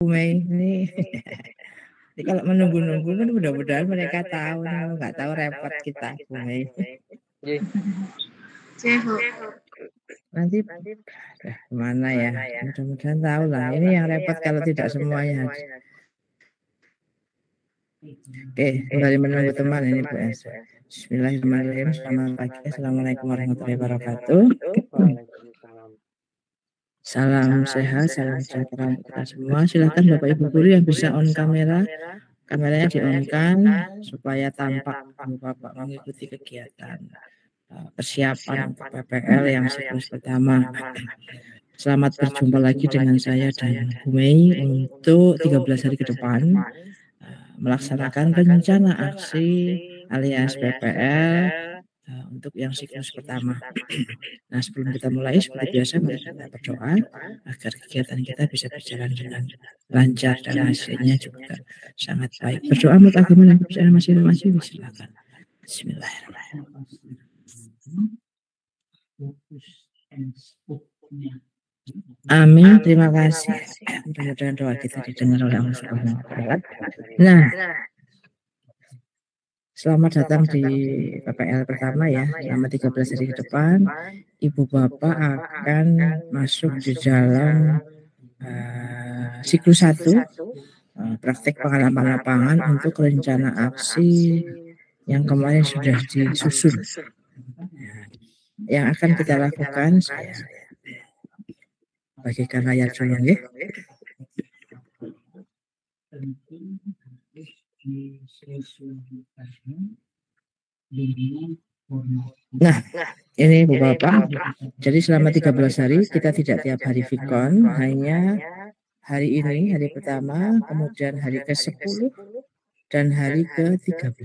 Mei ini. Jadi kalau menunggu-nunggu kan mudah-mudahan mereka tahu, kalau nggak tahu repot kita, Bu Mei. Nanti mana ya, mudah-mudahan tahu lah. Ini yang repot kalau tidak semuanya. Oke, kembali menunggu teman ini Bu Elsa. Bismillahirrahmanirrahim. Selamat pagi. Assalamualaikum warahmatullahi wabarakatuh. Salam sehat, salam sejahtera untuk kita semua. Silakan Bapak Ibu guru yang bisa on kamera, kameranya di-on-kan supaya tampak Bapak mengikuti kegiatan persiapan untuk PPL yang siklus pertama. Selamat berjumpa lagi dengan saya dan Bu Mei untuk 13 hari ke depan melaksanakan rencana aksi alias PPL untuk yang siklus pertama. Nah, sebelum kita mulai seperti biasa mari kita berdoa agar kegiatan kita bisa berjalan dengan lancar dan hasilnya juga sangat baik. Berdoa menurut agama dan kepercayaan masing-masing, silakan. Bismillahirrahmanirrahim. Amin, terima kasih. Mudah-mudahan doa kita didengar oleh Allah Subhanahu wa Ta'ala. Nah, selamat datang di PPL pertama ya. Selama 13 hari ke depan, Ibu Bapak akan masuk di dalam siklus 1 praktek pengalaman lapangan untuk rencana aksi yang kemarin sudah disusun. Yang akan kita lakukan, saya bagikan layar dulu ya. Nah, ini Bu Bapak. Jadi selama 13 hari kita tidak tiap hari Vikon, hanya hari ini, hari pertama, kemudian hari ke-10 dan hari ke-13.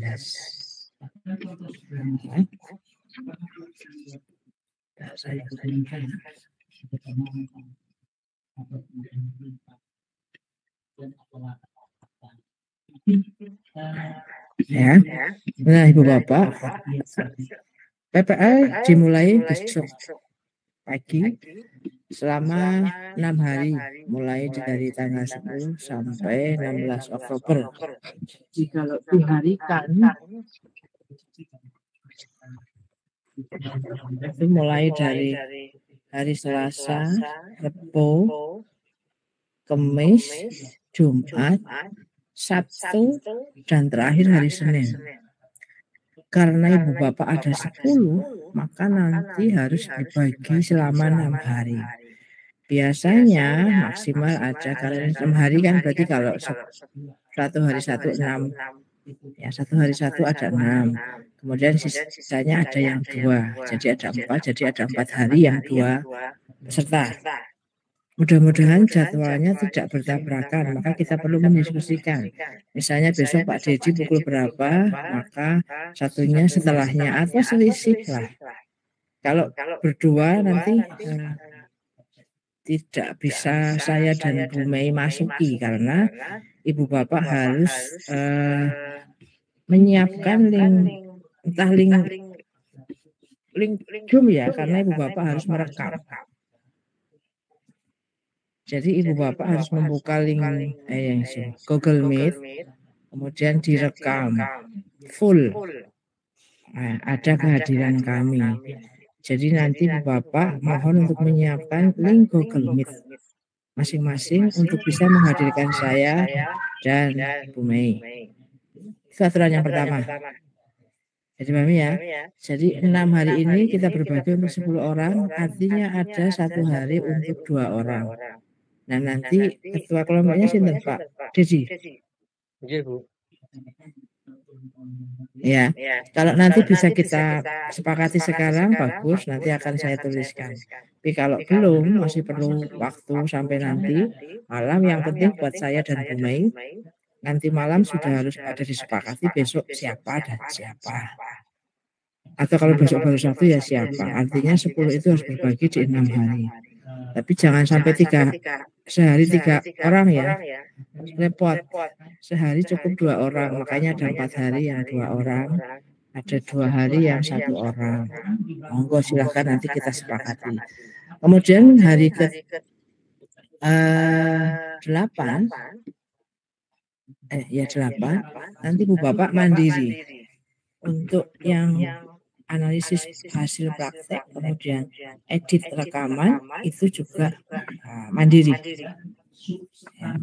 Ya. Nah, Ibu Bapak, PPL dimulai besok pagi selama 6 hari, mulai dari tanggal 10 sampai 16 Oktober. Jadi kalau diharikan itu mulai dari hari Selasa, Rabu, Kamis, Jumat, Sabtu, dan terakhir hari Senin. Karena Ibu Bapak ada 10, maka nanti harus dibagi selama 6 hari. Biasanya maksimal ada, karena 6 hari kan berarti kalau 1 hari 1, 6. Ya, 1 hari 1 ada 6. Kemudian sisanya ada yang 2. Jadi ada 4, jadi ada 4 hari yang 2 peserta. Mudah-mudahan jadwalnya tidak bertabrakan, maka kita perlu mendiskusikan. Misalnya besok Pak Dedi pukul berapa, maka satunya setelahnya atau selisih lah. Kalau berdua nanti tidak bisa saya dan Bu Mei masuki karena Ibu Bapak harus menyiapkan entah link Zoom ya, karena Ibu Bapak harus merekam. Jadi Ibu Bapak harus membuka link Google Meet, kemudian direkam full. Nah, ada kehadiran kami. Jadi nanti Ibu Bapak mohon untuk menyiapkan link Google Meet masing-masing untuk bisa menghadirkan saya dan Bu Mei. Itu aturan yang pertama. Jadi Mami ya, jadi 6 hari ini kita berbagi untuk 10 orang, artinya ada 1 hari untuk 2 orang. Nah nanti ketua kelompoknya sinten Pak Dedi. Ya, kalau nanti bisa kita sepakati sekarang bagus, nanti akan saya tuliskan. Tapi kalau belum, masih perlu waktu sampai nanti malam. Yang penting buat saya dan Bu Mei, nanti malam sudah harus ada disepakati besok siapa dan siapa. Atau kalau besok baru 1 ya siapa. Artinya 10 itu harus berbagi di 6 hari. Tapi jangan sampai sehari 3 orang ya, repot. Sehari cukup 2 orang, makanya ada 4 hari yang 2 orang, ada 2 hari yang 1 orang. Monggo silahkan nanti kita sepakati. Kemudian hari 8, ya 8, nanti Bu Bapak mandiri. Untuk yang analisis hasil praktek, kemudian edit rekaman, itu juga mandiri. Ya.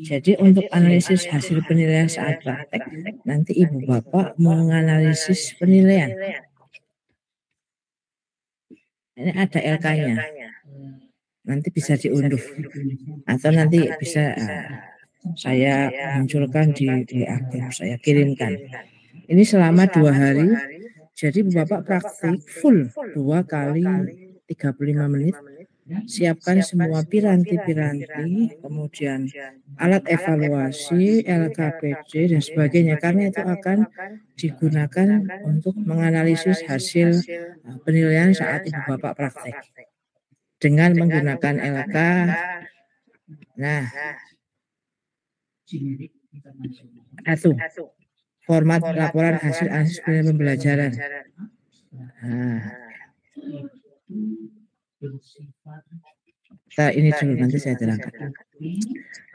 Jadi untuk analisis hasil penilaian saat praktek, nanti Ibu Bapak menganalisis penilaian. Ini ada LK-nya. Nanti bisa diunduh. Atau nanti bisa saya munculkan di WA group, saya kirimkan. Ini selama 2 hari. Jadi Bapak praktik full 2 kali 35 menit. Siapkan semua piranti-piranti, kemudian alat evaluasi, LKPD, dan sebagainya. Karena itu akan digunakan untuk menganalisis hasil penilaian saat Ibu Bapak praktek. Dengan menggunakan LK. Nah, satu, format laporan hasil analisis penilaian pembelajaran. Nah, ini dulu nanti saya terangkan.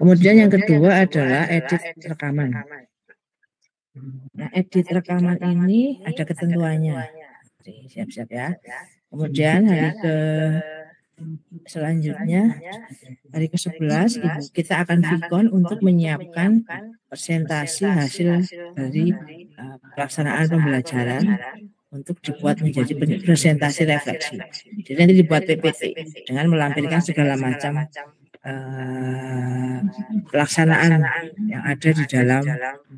Kemudian yang kedua adalah edit rekaman. Nah, edit rekaman ini ada ketentuannya. Siap-siap ya. Kemudian hari selanjutnya, hari ke-11, Ibu kita akan Vicon untuk menyiapkan presentasi hasil dari pelaksanaan pembelajaran untuk dibuat menjadi presentasi refleksi. Jadi nanti dibuat PPT dengan melampirkan segala macam pelaksanaan yang ada di dalam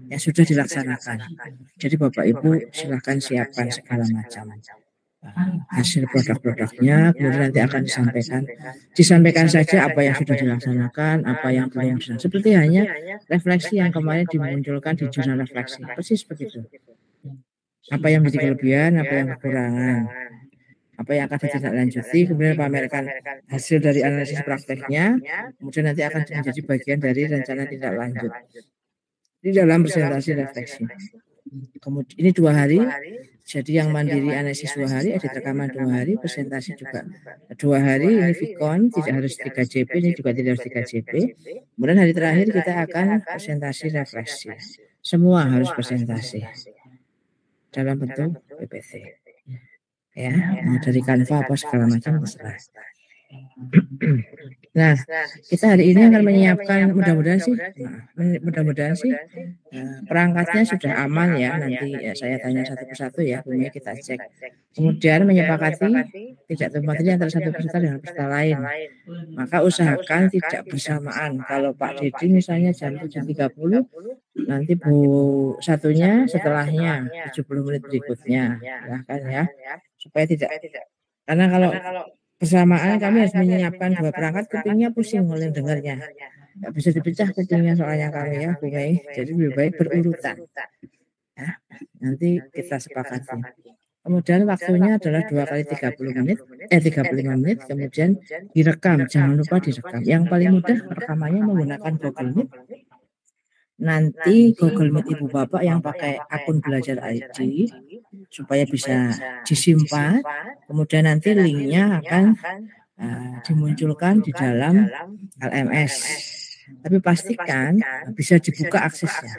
yang sudah dilaksanakan. Jadi Bapak Ibu silahkan siapkan segala macam hasil produk-produknya, kemudian nanti akan disampaikan saja apa yang sudah dilaksanakan, apa yang belum dilaksanakan. Seperti hanya refleksi yang kemarin dimunculkan di jurnal refleksi, persis begitu. Apa yang menjadi kelebihan, apa yang kekurangan, apa yang akan ditindaklanjuti, kemudian pamerkan hasil dari analisis prakteknya, kemudian nanti akan menjadi bagian dari rencana tindak lanjut di dalam presentasi refleksi. Kemudian ini 2 hari, jadi yang mandiri analisis 2 hari, edit rekaman 2 hari, presentasi juga 2 hari. Ini Vicon, tidak harus 3 JP, ini juga tidak harus 3 JP. Kemudian hari terakhir kita akan presentasi refleksi. Semua harus presentasi dalam bentuk PPT. Ya, mau dari Canva apa segala macam terserah. Nah, kita hari ini akan menyiapkan mudah-mudahan sih perangkatnya sudah aman ya. Nanti saya tanya satu persatu ya, kemudian kita cek. Kemudian menyepakati tidak tumpang tindih antara satu peserta dengan peserta lain. Maka usahakan tidak bersamaan. Kalau Pak Dedi misalnya jam 7.30, nanti Bu satunya setelahnya 70 menit berikutnya. Silahkan ya, supaya tidak. Karena kalau bersamaan kami harus menyiapkan 2 perangkat, kupingnya pusing oleh dengarnya. Nggak bisa dipecah kupingnya soalnya kami ya, Bu Mei. Jadi lebih baik berurutan. Ya, nanti kita sepakati. Kemudian waktunya adalah 2 kali 35 menit, kemudian direkam, jangan lupa direkam. Yang paling mudah rekamannya menggunakan Google Meet. Nanti Google Meet Ibu Bapak yang pakai akun Belajar ID supaya bisa disimpan, kemudian nanti linknya akan dimunculkan di dalam LMS. Tapi pastikan bisa dibuka aksesnya.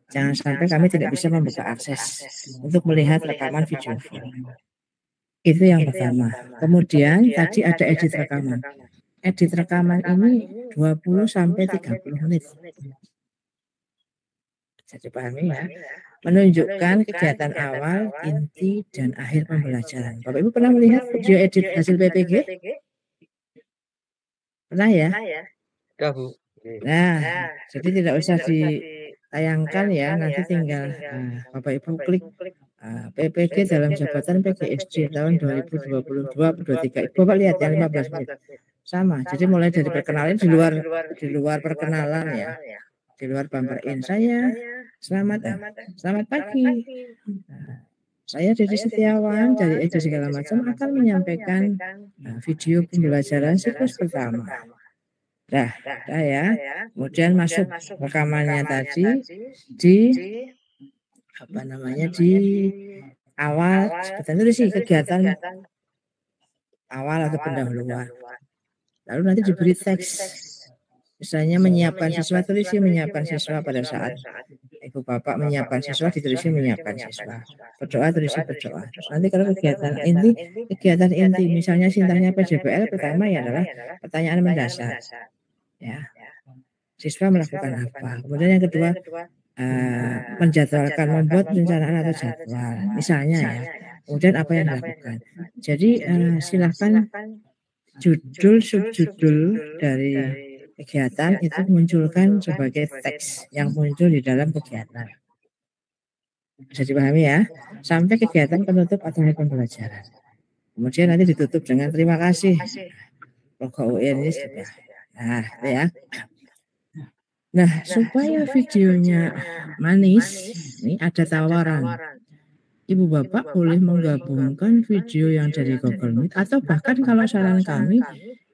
Jangan sampai kami tidak bisa membuka akses untuk melihat rekaman video. Itu yang pertama. Kemudian tadi ada edit rekaman. Edit rekaman ini 20 sampai 30 menit. Bisa dipahami ya. Menunjukkan kegiatan awal, inti, dan akhir pembelajaran. Bapak Ibu pernah melihat video edit hasil PPG? Pernah ya? Nah, jadi tidak usah ditayangkan ya, nanti tinggal Bapak Ibu klik PPG dalam jabatan PGSD tahun 2022-23. Bapak lihat yang 15 menit. Sama, jadi mulai dari perkenalan di luar perkenalan ya. Di luar bumper in saya selamat pagi. Saya Dedi Setiawan dari Eja segala macam akan menyampaikan video pembelajaran siklus pertama. Dah ya. Kemudian masuk rekamannya tadi di di awal sebetulnya itu sih kegiatan awal atau pendahuluan. lalu nanti diberi teks. Misalnya menyiapkan siswa, tulisnya menyiapkan siswa pada saat ibu bapak menyiapkan siswa, ditulisnya menyiapkan siswa. Berdoa, tulisnya berdoa. Terus nanti kalau kegiatan inti, misalnya sintanya PJBL, pertama ya adalah pertanyaan mendasar. Ya, siswa melakukan apa? Kemudian yang kedua, menjadwalkan, membuat perencanaan atau jadwal, misalnya ya. Kemudian apa yang dilakukan? Jadi silahkan judul subjudul dari kegiatan itu munculkan sebagai teks yang muncul di dalam kegiatan. Bisa dipahami ya, sampai kegiatan penutup atau akhir pembelajaran. Kemudian nanti ditutup dengan terima kasih. Logo UN ini sudah. Nah, ya. Nah, supaya videonya manis, ini ada tawaran. Ibu bapak boleh menggabungkan video yang dari Google Meet, atau bahkan kalau saran kami,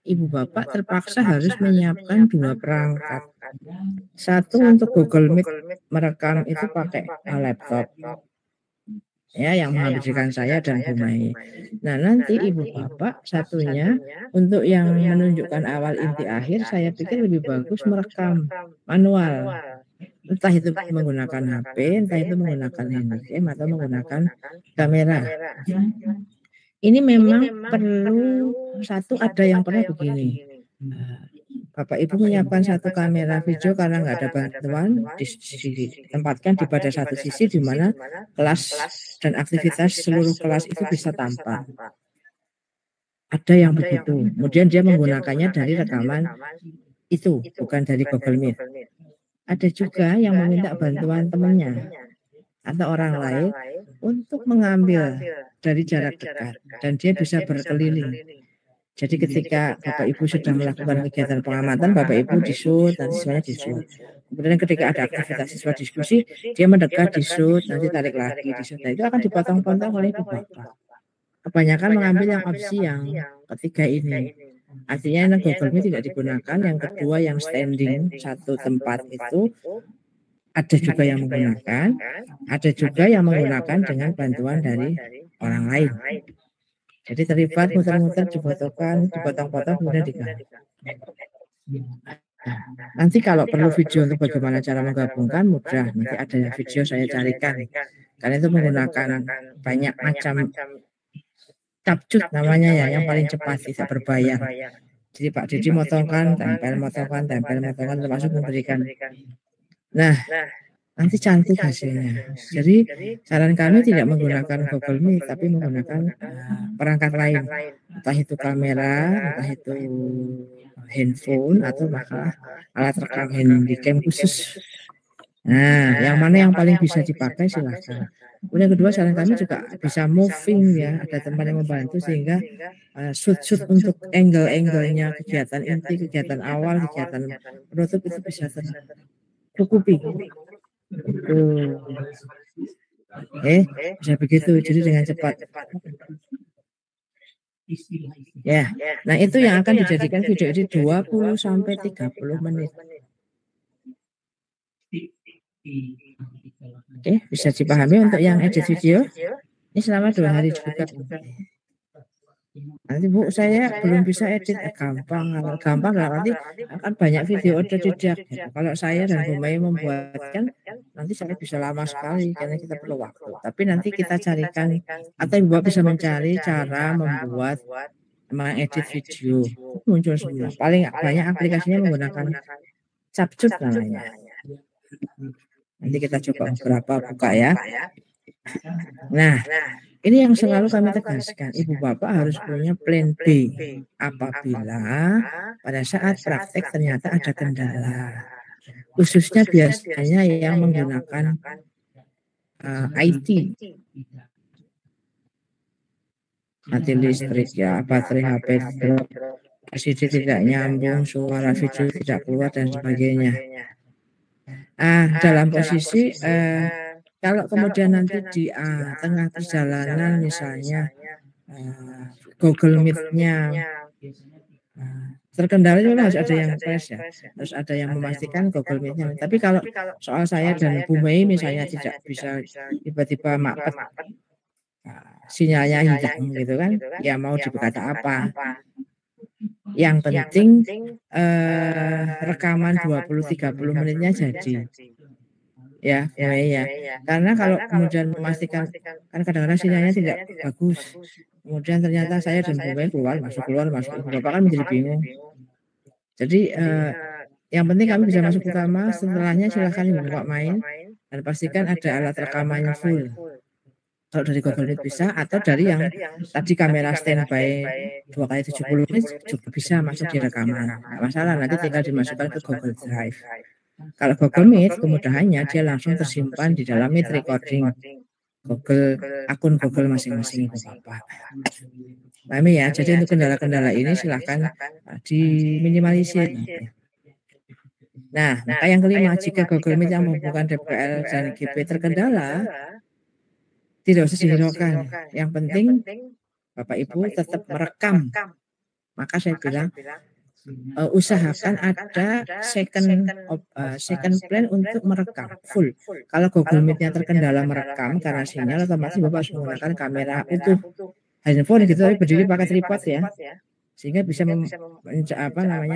ibu bapak terpaksa harus menyiapkan 2 perangkat. Satu untuk Google Meet merekam itu pakai laptop, ya, yang menghadirkan saya dan Bu Mai. Nah, nanti ibu bapak satunya untuk yang menunjukkan awal inti akhir, saya pikir lebih bagus merekam manual. Entah itu menggunakan HP, entah itu menggunakan handcam atau menggunakan kamera. Ini memang perlu satu, ada yang pernah begini. Bapak Ibu menyiapkan satu kamera video karena nggak ada bantuan, ditempatkan di pada satu sisi di mana kelas dan aktivitas seluruh kelas itu bisa tampak. Ada yang begitu. Kemudian dia menggunakannya dari rekaman itu, bukan dari Google Meet. Ada juga yang meminta bantuan temannya atau orang lain untuk mengambil dari jarak dekat dan dia bisa berkeliling. Jadi ketika Bapak Ibu sudah melakukan kegiatan pengamatan, Bapak Ibu di-shoot, nanti siswanya di-shoot. Kemudian ketika ada aktivitas siswa diskusi, dia mendekat di-shoot, nanti tarik lagi di-shoot. Nah, itu akan dipotong-potong oleh Ibu Bapak. Kebanyakan mengambil yang opsi yang ketiga ini. Artinya Google Meet tidak digunakan. Yang kedua yang standing satu tempat itu ada juga yang menggunakan, ada juga yang menggunakan dengan bantuan dari orang lain. Jadi terlibat muter-muter, dipotong-potong, kemudian diganti. Nanti kalau perlu video untuk bagaimana cara menggabungkan, mudah. Nanti ada video saya carikan. Karena itu menggunakan banyak macam capcut namanya ya, yang paling cepat, tidak berbayar. Jadi Pak Didi motongkan, tempel, termasuk memberikan. Nah, nanti cantik hasilnya. Jadi saran kami tidak menggunakan Google Meet, tapi menggunakan perangkat lain, entah itu kamera, entah itu handphone, atau bahkan alat rekam handycam khusus. Nah, yang mana yang paling bisa dipakai silahkan. Kemudian kedua, saran kami juga bisa moving ya, ada teman yang membantu sehingga shoot untuk angle-angle-nya kegiatan inti, kegiatan awal, kegiatan penutup itu bisa tercukupi. Bisa begitu, jadi dengan cepat. Ya, nah itu yang akan dijadikan video ini 20 sampai 30 menit. Oke, bisa dipahami untuk yang edit video. Ini selama 2 hari juga. Nanti Bu, saya belum bisa edit, gampang. Kalau gampang nanti akan banyak video otodidak. Kalau saya dan Bu Mai membuatkan, nanti saya bisa lama sekali karena kita perlu waktu. Tapi nanti kita carikan atau Ibu bisa mencari cara membuat mengedit video. Muncul semua. Paling banyak aplikasinya menggunakan Capcut namanya. Nanti kita coba beberapa buka ya. Nah, ini yang selalu kami tegaskan, Ibu Bapak harus punya plan B apabila pada saat praktek ternyata ada kendala. Khususnya biasanya yang menggunakan IT. Mati listrik ya, baterai HP drop, LCD tidak nyambung, suara video tidak keluar dan sebagainya. Dalam posisi kalau kemudian nanti di tengah perjalanan misalnya Google Meet-nya terkendala, itu harus ada yang crash ya, harus ada yang memastikan Google Meet-nya. Tapi kalau soal saya dan Bu Mai misalnya tidak bisa tiba-tiba mapet, sinyalnya hilang gitu kan, ya mau berkata apa. Yang penting rekaman 20-30 menitnya jadi. Ya, ya. Karena kalau kemudian memastikan, kan kadang-kadang sinyalnya tidak bagus. Kemudian ternyata saya dan Bung keluar, masuk. Bapak kan menjadi bingung. Jadi yang penting kami bisa masuk utama, setelahnya silahkan Ibu Bapak main dan pastikan ada alat rekamannya full. Kalau dari Google Meet bisa, atau dari yang tadi kamera standby 2x70 menit juga bisa masuk di rekaman. Nggak masalah, nanti tinggal dimasukkan ke Google Drive. Kalau Google Meet, kemudahannya dia langsung tersimpan di dalam Meet Recording Google, akun Google masing-masing Ibu Bapak. Pahami ya, jadi untuk kendala-kendala ini silahkan diminimalisir. Nah, maka yang kelima, jika Google Meet yang menghubungkan DPL dan GP terkendala, tidak usah dihiraukan. Yang penting Bapak Ibu tetap merekam. Maka saya bilang usahakan ada second plan untuk merekam full. Kalau Google Meet-nya terkendala merekam karena sinyal, otomatis Bapak harus menggunakan kamera utuh handphone gitu, tapi berdiri pakai tripod ya, sehingga bisa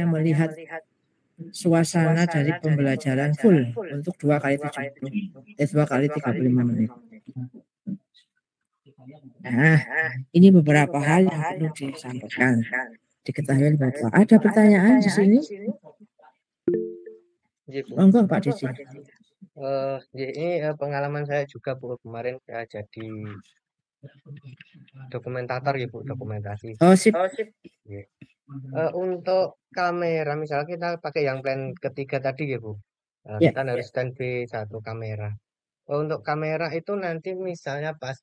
melihat suasana dari pembelajaran full untuk 2x35 menit. Nah, ini beberapa hal yang perlu disampaikan, diketahui Bapak. Ada pertanyaan di sini? Monggo Pak Didi. Ini pengalaman saya juga Bu, kemarin saya jadi dokumentator ya Bu, dokumentasi. Oh sip. Untuk kamera, misalnya kita pakai yang plan ketiga tadi ya Bu, kita harus standby satu kamera. Untuk kamera itu nanti misalnya pas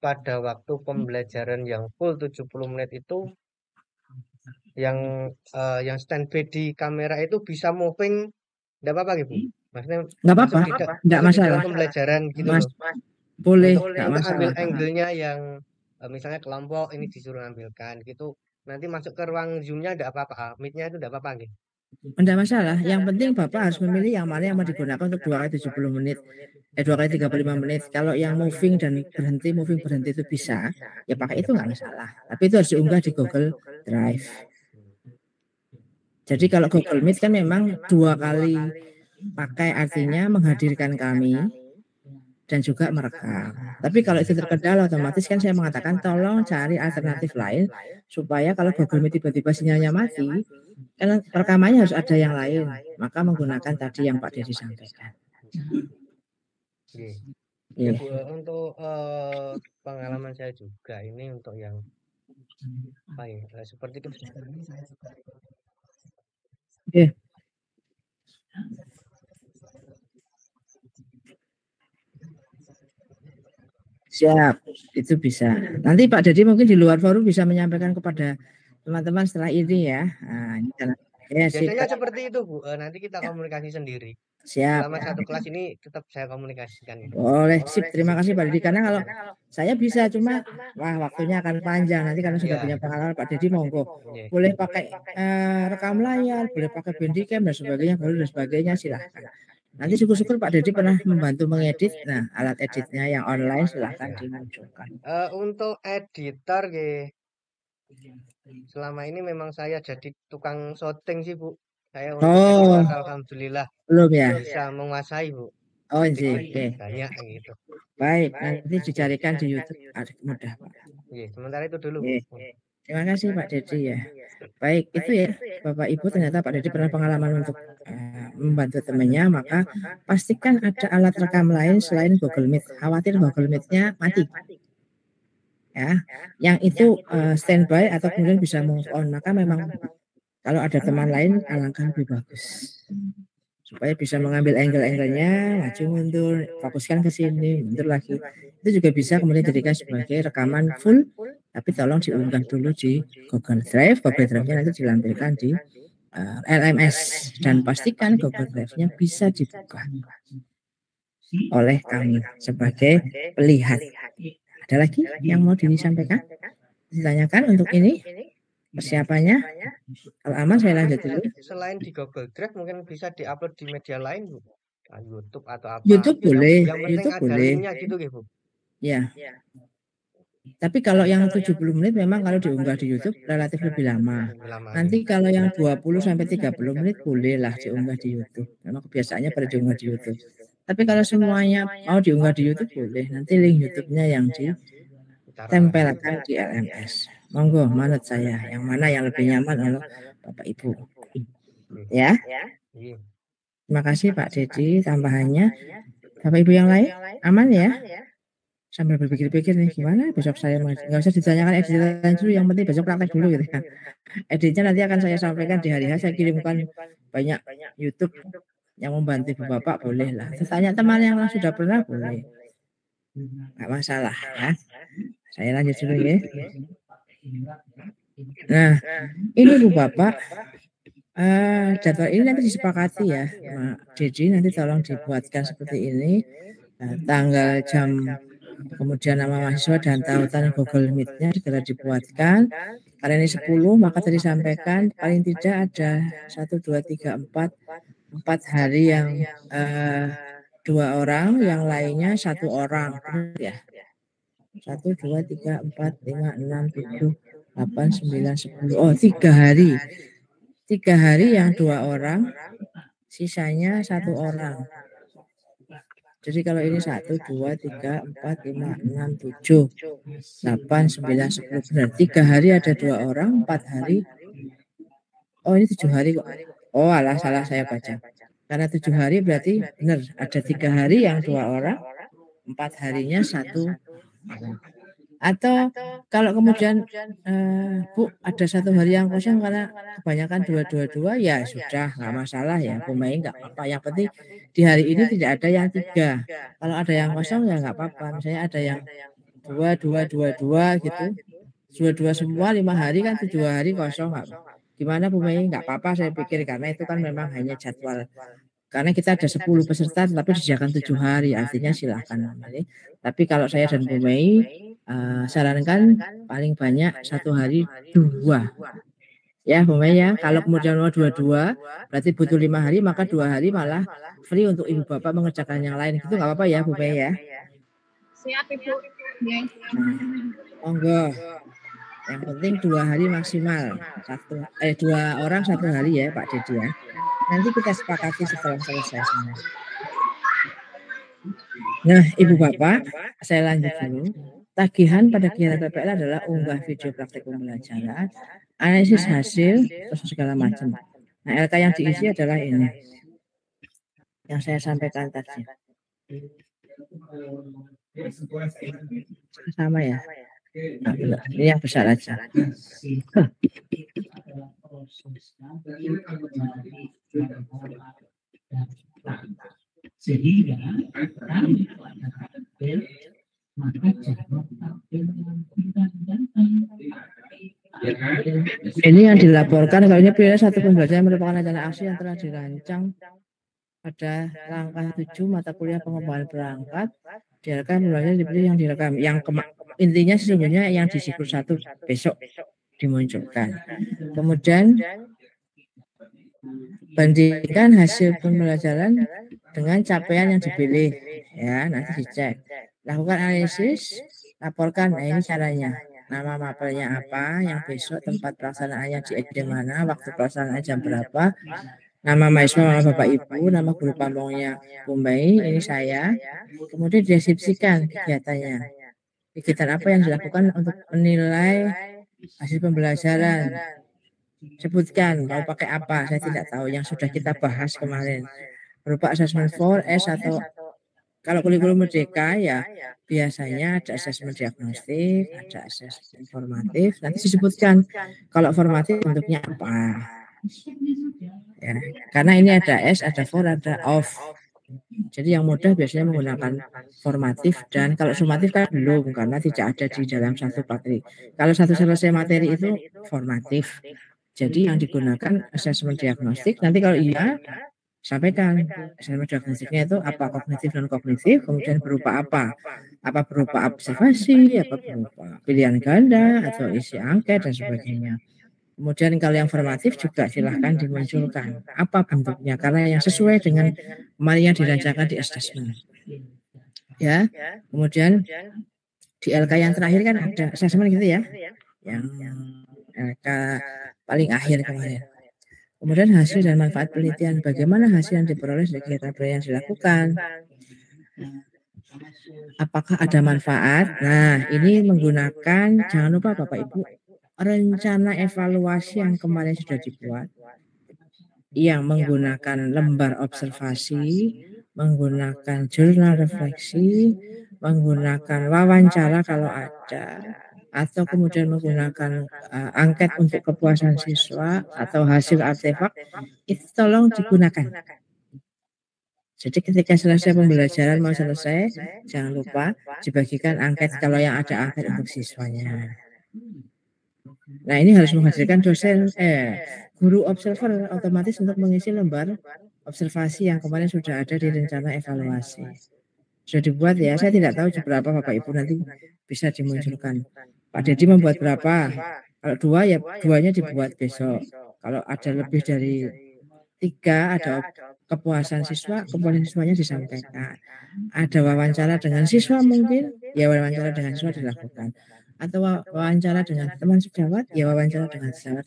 pada waktu pembelajaran yang full 70 menit itu yang standby di kamera itu bisa moving, enggak apa-apa gitu. Maksudnya enggak apa-apa, enggak masalah. Dalam pembelajaran gitu loh. Boleh, enggak masalah. Ambil angle-nya yang misalnya kelompok ini disuruh ambilkan gitu. Nanti masuk ke ruang Zoom-nya enggak apa-apa, Meet-nya itu enggak apa-apa gitu. Enggak masalah, yang penting Bapak harus memilih yang mana yang mau digunakan untuk 2x70 menit. 2x35 menit. Kalau yang moving berhenti itu bisa, ya pakai itu nggak masalah. Tapi itu harus diunggah di Google Drive. Jadi kalau Google Meet kan memang 2 kali pakai, artinya menghadirkan kami dan juga merekam. Tapi kalau itu terkendala, otomatis kan saya mengatakan tolong cari alternatif lain supaya kalau Google Meet tiba-tiba sinyalnya mati, kan rekamannya harus ada yang lain. Maka menggunakan tadi yang Pak Didi sampaikan. Ya Bu, untuk pengalaman saya juga ini untuk yang apa ya, seperti itu. Siap, itu bisa. Nanti Pak Didi mungkin di luar forum bisa menyampaikan kepada teman-teman setelah ini ya. Nah, ini biasanya seperti itu Bu, nanti kita komunikasi sendiri. Siap. Selama satu kelas ini tetap saya komunikasikan. Boleh, sip. Terima kasih Pak Didi. Karena kalau saya bisa cuma, waktunya akan panjang. Nanti karena sudah punya pengalaman Pak Didi, monggo. Boleh pakai rekam layar, boleh pakai Bandicam dan sebagainya, silahkan. Nanti syukur-syukur Pak Didi pernah membantu mengedit. Nah, alat editnya yang online silahkan dimunculkan. Untuk editor, selama ini memang saya jadi tukang syuting sih Bu. Saya untuk editor alhamdulillah belum ya bisa menguasai Bu. Oh oke. Banyak gitu. Baik, nanti dicarikan di YouTube mudah Pak. Sementara itu dulu. Terima kasih Pak Didi ya. Baik, itu ya Bapak Ibu, ternyata Pak Didi pernah pengalaman untuk membantu temannya, maka pastikan ada alat rekam lain selain Google Meet. Khawatir Google Meet-nya mati. Ya, yang itu standby atau kemudian bisa move on, maka memang kalau ada teman lain alangkah lebih bagus supaya bisa mengambil angle-angle-nya, maju mundur, fokuskan ke sini, mundur lagi. Itu juga bisa kemudian dijadikan sebagai rekaman full, tapi tolong diunggah dulu di Google Drive. Google Drive-nya nanti dilampirkan di LMS dan pastikan Google Drive-nya bisa dibuka oleh kami sebagai pelihat. Ada lagi yang mau disampaikan? Ditanyakan untuk ini persiapannya? Kalau aman saya lanjut dulu. Selain di Google Drive mungkin bisa diupload di media lain Bu, YouTube atau apa? YouTube boleh. Yang penting YouTube ada boleh. linknya gitu Bu. Ya. Tapi kalau yang 70 menit memang kalau diunggah di YouTube relatif lebih lama. Nanti kalau yang 20 sampai 30 menit bolehlah diunggah di YouTube. Memang kebiasaannya pada diunggah di YouTube. Tapi kalau semuanya mau diunggah di YouTube boleh. Nanti link YouTube-nya yang ditempelkan di LMS. Monggo, manut saya. Yang mana yang lebih nyaman oleh Bapak Ibu. Ya. Terima kasih Pak Dedi tambahannya. Bapak Ibu yang lain aman ya? Sambil berpikir-pikir nih gimana besok saya nggak usah ditanyakan editan dulu, yang penting besok praktek dulu gitu ya. Editnya nanti akan saya sampaikan di hari H, saya kirimkan banyak YouTube yang membantu Bapak boleh lah. Tanya teman yang sudah pernah boleh, nggak masalah ya. Saya lanjut dulu ya. Nah ini Bu Bapak, jadwal ini nanti disepakati ya Pak Dedi, nanti tolong dibuatkan seperti ini, tanggal, jam, kemudian nama mahasiswa dan tautan Google Meet-nya segera dibuatkan. Karena ini 10, maka tadi sampaikan paling tidak ada 1, 2, 3, 4 hari yang 2 orang, yang lainnya 1 orang ya. 1, 2, 3, 4, 5, 6, 7, 8, 9, 10. Oh 3 hari. 3 hari yang 2 orang, sisanya 1 orang. Jadi kalau ini 1, 2, 3, 4, 5, 6, 7, 8, 9, 10. Benar, 3 hari ada 2 orang, 4 hari. Oh ini 7 hari kok. Oh alah, salah saya baca. Karena 7 hari berarti benar, ada 3 hari yang 2 orang, 4 harinya 1 orang. Atau kalau kemudian Bu ada 1 hari yang kosong karena kebanyakan 2, ya sudah nggak masalah ya Bu Mei, nggak apa-apa. Yang penting di hari ini tidak ada yang 3. Kalau ada yang kosong ya nggak apa-apa. Misalnya ada yang 2, 2, 2, 2 gitu. 2, 2 semua 5 hari kan 7 hari kosong nggak apa. Gimana Bu Mei? Nggak apa-apa saya pikir, karena itu kan memang hanya jadwal. Karena kita ada 10 peserta tapi disediakan 7 hari, artinya silahkan. Tapi kalau saya dan Bu Mei sarankan paling banyak 1 hari 2. Ya Bu Mei ya, kalau kemudian mau 2 berarti butuh 5 hari, maka 2 hari malah free untuk Ibu Bapak mengerjakan yang lain. Itu nggak apa-apa ya Bu Mei ya. Siap Ibu. Monggo. Yang penting 2 hari maksimal. 2 orang 1 hari ya Pak Dedi ya. Nanti kita sepakati setelah selesai semua. Nah Ibu Bapak, saya lanjut dulu. Tagihan pada kegiatan PPL adalah unggah video praktek pembelajaran, analisis hasil, terus segala macam. Nah LK yang diisi adalah ini, yang saya sampaikan tadi. Sama ya? Nah, ini yang besar aja. Sehingga ini yang dilaporkan kalau ini pilih satu pembelajaran merupakan rencana aksi yang telah dirancang pada langkah 7 mata kuliah pengembangan perangkat. Direkam pembelajaran dipilih yang direkam. Intinya sesungguhnya yang di siklus 1 besok dimunculkan. Kemudian bandingkan hasil pembelajaran dengan capaian yang dipilih, ya nanti dicek. Lakukan analisis, laporkan. Nah ini caranya. Nama mapelnya apa, yang besok tempat pelaksanaannya di mana, waktu pelaksanaan jam berapa, nama mahasiswa, nama Bapak Ibu, nama guru pamongnya Bu Mei, ini saya. Kemudian deskripsikan kegiatannya. Kegiatan apa yang dilakukan untuk menilai hasil pembelajaran. Sebutkan mau pakai apa, saya tidak tahu, yang sudah kita bahas kemarin. Berupa assessment 4S atau kalau kurikulum merdeka ya biasanya ada asesmen diagnostik, ada asesmen formatif, nanti disebutkan kalau formatif bentuknya apa. Ya, karena ini ada S, ada for, ada off. Jadi yang mudah biasanya menggunakan formatif, dan kalau sumatif kan belum karena tidak ada di dalam satu materi. Kalau satu selesai materi itu formatif. Jadi yang digunakan asesmen diagnostik. Nanti kalau iya sampaikan asesmen diagnostiknya itu apa, kognitif non kognitif, kemudian berupa apa berupa observasi, apa berupa pilihan ganda atau isi angket dan sebagainya. Kemudian kalau yang formatif juga silahkan dimunculkan apa bentuknya, karena yang sesuai dengan kemarin yang dirancangkan di asesmen. Ya, kemudian Di LK yang terakhir kan ada assessment gitu ya, yang LK paling akhir kemarin. Kemudian hasil dan manfaat penelitian, bagaimana hasil yang diperoleh dari kegiatan penelitian yang dilakukan. Apakah ada manfaat? Nah, ini menggunakan, jangan lupa Bapak Ibu, rencana evaluasi yang kemarin sudah dibuat, yang menggunakan lembar observasi, menggunakan jurnal refleksi, menggunakan wawancara kalau ada, atau kemudian menggunakan angket untuk kepuasan siswa atau hasil artefak, itu tolong digunakan. Jadi ketika selesai pembelajaran mau selesai, jangan lupa dibagikan angket kalau yang ada angket untuk siswanya. Nah, ini harus menghadirkan guru observer otomatis untuk mengisi lembar observasi yang kemarin sudah ada di rencana evaluasi. Sudah dibuat ya, saya tidak tahu berapa Bapak Ibu, nanti bisa dimunculkan. Pak Dedi membuat berapa? Kalau 2 ya 2-nya dibuat besok. Kalau ada lebih dari 3, ada kepuasan siswanya disampaikan. Ada wawancara dengan siswa mungkin, ya wawancara dengan siswa dilakukan. Atau wawancara dengan teman sejawat, ya wawancara dengan sejawat.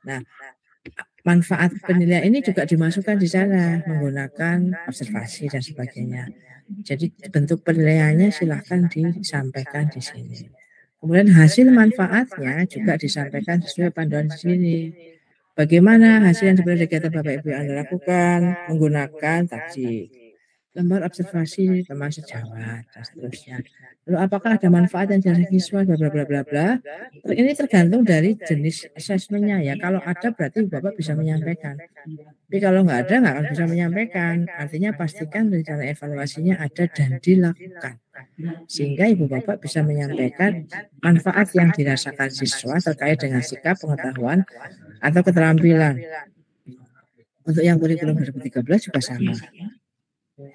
Nah, manfaat penilaian ini juga dimasukkan di sana menggunakan observasi dan sebagainya. Jadi bentuk penilaiannya silahkan disampaikan di sini. Kemudian hasil manfaatnya juga disampaikan sesuai panduan di sini. Bagaimana hasil yang diperoleh kegiatan Bapak Ibu yang dilakukan menggunakan tadi lembar observasi teman sejawat dan seterusnya. Lalu apakah ada manfaat yang dirasakan siswa bla bla bla bla bla? Ini tergantung dari jenis asesmennya ya. Kalau ada berarti Bapak bisa menyampaikan. Tapi kalau nggak ada nggak akan bisa menyampaikan. Artinya pastikan rencana evaluasinya ada dan dilakukan. Sehingga Ibu Bapak bisa menyampaikan manfaat yang dirasakan siswa terkait dengan sikap, pengetahuan, atau keterampilan. Untuk yang kurikulum 2013 juga sama.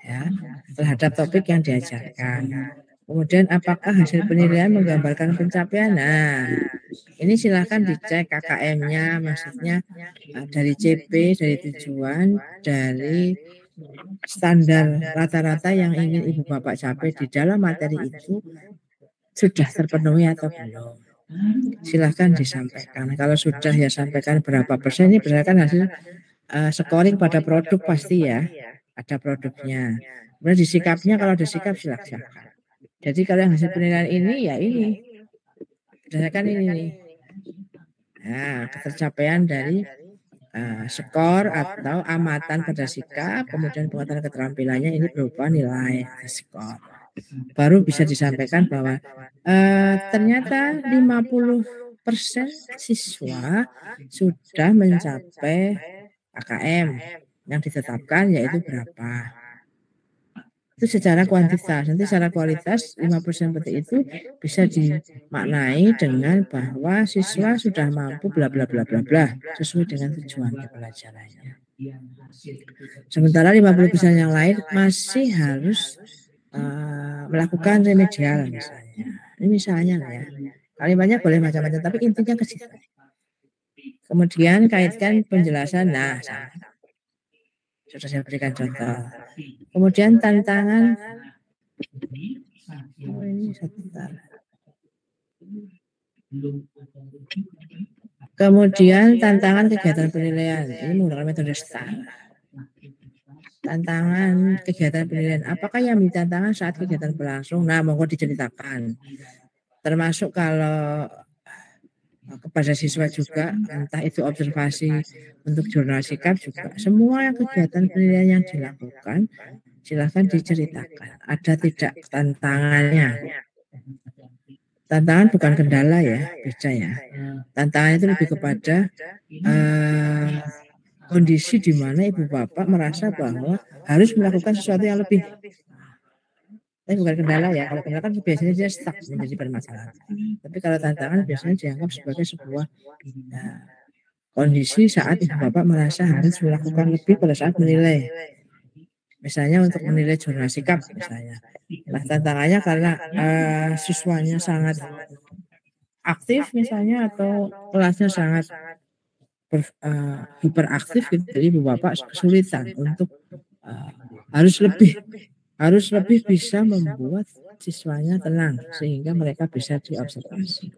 Ya, terhadap topik yang diajarkan. Kemudian apakah hasil penilaian menggambarkan pencapaian? Nah, ini silahkan dicek KKM-nya, maksudnya dari CP, dari tujuan, dari standar rata-rata yang ingin Ibu Bapak capai di dalam materi itu sudah terpenuhi atau belum. Silahkan disampaikan. Kalau sudah ya sampaikan berapa persen, ini berdasarkan hasil scoring pada produk pasti ya. Ada produknya. Kemudian disikapnya kalau disikap silakan. Jadi kalau yang hasil penilaian ini ya ini. Berdasarkan ini nih. Nah, ketercapaian dari skor atau amatan pada sikap, kemudian pengetahuan keterampilannya ini berupa nilai skor. Baru bisa disampaikan bahwa ternyata 50% siswa sudah mencapai KKM yang ditetapkan yaitu berapa. Itu secara kuantitas. Nanti secara kualitas 50% seperti itu bisa dimaknai dengan bahwa siswa sudah mampu bla bla bla bla bla sesuai dengan tujuan pembelajarannya. Sementara 50% yang lain masih harus melakukan remedial misalnya. Ini misalnya ya. Kalimatnya boleh macam-macam tapi intinya ke situ. Kemudian kaitkan penjelasan. Nah, sudah saya berikan contoh. Kemudian tantangan. Oh, ini sebentar. Kemudian tantangan kegiatan penilaian. Ini menggunakan metode STAR. Tantangan kegiatan penilaian. Apakah yang menjadi tantangan saat kegiatan berlangsung? Nah, monggo diceritakan. Termasuk kalau kepada siswa juga, entah itu observasi untuk jurnal sikap juga. Semua kegiatan penilaian yang dilakukan, silahkan diceritakan. Ada tidak tantangannya? Tantangan bukan kendala ya, beda ya. Tantangan itu lebih kepada kondisi di mana Ibu Bapak merasa bahwa harus melakukan sesuatu yang lebih. Tapi bukan kendala ya, kalau kendala kan biasanya dia stuck menjadi permasalahan. Tapi kalau tantangan biasanya dianggap sebagai sebuah kondisi saat Ibu Bapak merasa harus melakukan lebih pada saat menilai. Misalnya untuk menilai jurnal sikap misalnya. Nah tantangannya karena siswanya sangat aktif misalnya atau kelasnya sangat hiperaktif gitu, jadi Ibu Bapak kesulitan untuk harus lebih bisa membuat siswanya tenang sehingga mereka bisa diobservasi.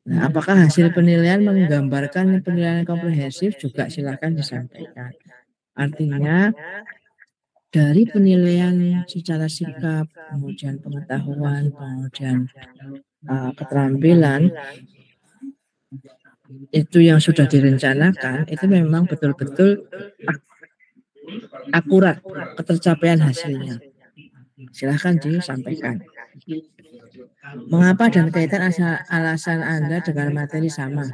Nah, apakah hasil penilaian menggambarkan penilaian komprehensif juga silakan disampaikan. Artinya dari penilaian secara sikap, kemudian pengetahuan, kemudian keterampilan itu yang sudah direncanakan itu memang betul-betul akurat ketercapaian hasilnya. Silahkan disampaikan. Mengapa dan kaitan alasan Anda dengan materi sama?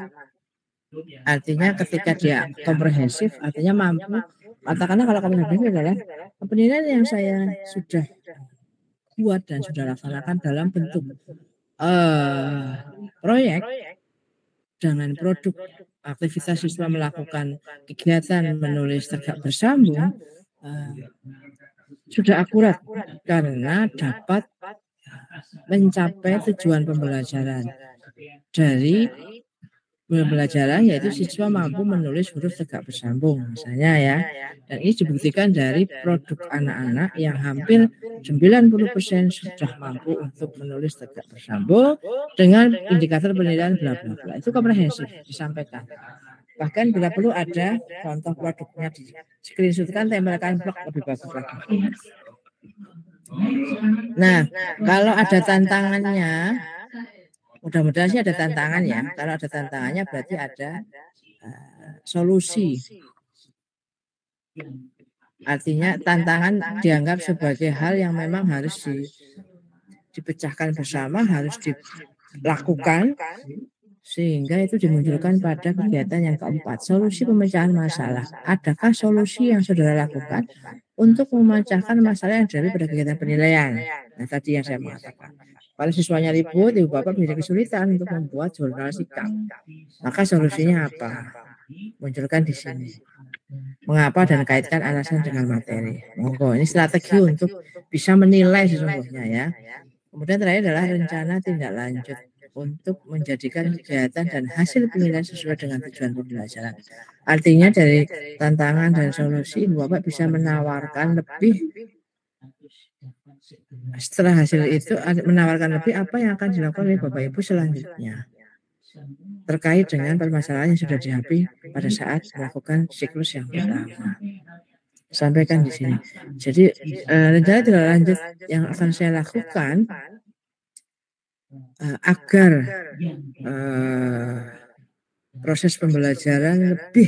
Artinya ketika dia komprehensif, artinya mampu. Katakanlah kalau komprehensif adalah penilaian yang saya sudah buat dan sudah laksanakan dalam bentuk proyek dengan produk aktivitas siswa melakukan kegiatan menulis tegak bersambung sudah akurat karena dapat mencapai tujuan pembelajaran dari pembelajaran yaitu siswa mampu menulis huruf tegak bersambung misalnya ya, dan ini dibuktikan dari produk anak-anak yang hampir 90% sudah mampu untuk menulis tegak bersambung dengan indikator penilaian bla bla bla. Itu komprehensif disampaikan. Bahkan bila perlu ada contoh produknya di screenshotkan, tempelkan blog lebih bagus lagi. Nah, kalau ada tantangannya, mudah-mudahan sih ada tantangan ya. Kalau ada tantangannya berarti ada solusi. Artinya tantangan dianggap sebagai hal yang memang harus dipecahkan bersama, harus dilakukan, sehingga itu dimunculkan pada kegiatan yang keempat, solusi pemecahan masalah. Adakah solusi yang saudara lakukan untuk memecahkan masalah yang terjadi pada kegiatan penilaian? Nah, tadi yang saya mengatakan. Kalau siswanya ribut, ibu bapak menjadi kesulitan untuk membuat jurnal sikap. Maka solusinya apa? Munculkan di sini. Mengapa dan kaitkan alasan dengan materi. Monggo, ini strategi untuk bisa menilai sesungguhnya ya. Kemudian terakhir adalah rencana tindak lanjut untuk menjadikan kegiatan dan hasil penilaian sesuai dengan tujuan pembelajaran. Artinya dari tantangan dan solusi, ibu bapak bisa menawarkan lebih. Setelah hasil itu menawarkan lebih apa yang akan dilakukan oleh bapak ibu selanjutnya terkait dengan permasalahan yang sudah dihadapi pada saat melakukan siklus yang pertama. Sampaikan di sini. Jadi rencana tindak lanjut yang akan saya lakukan agar proses pembelajaran lebih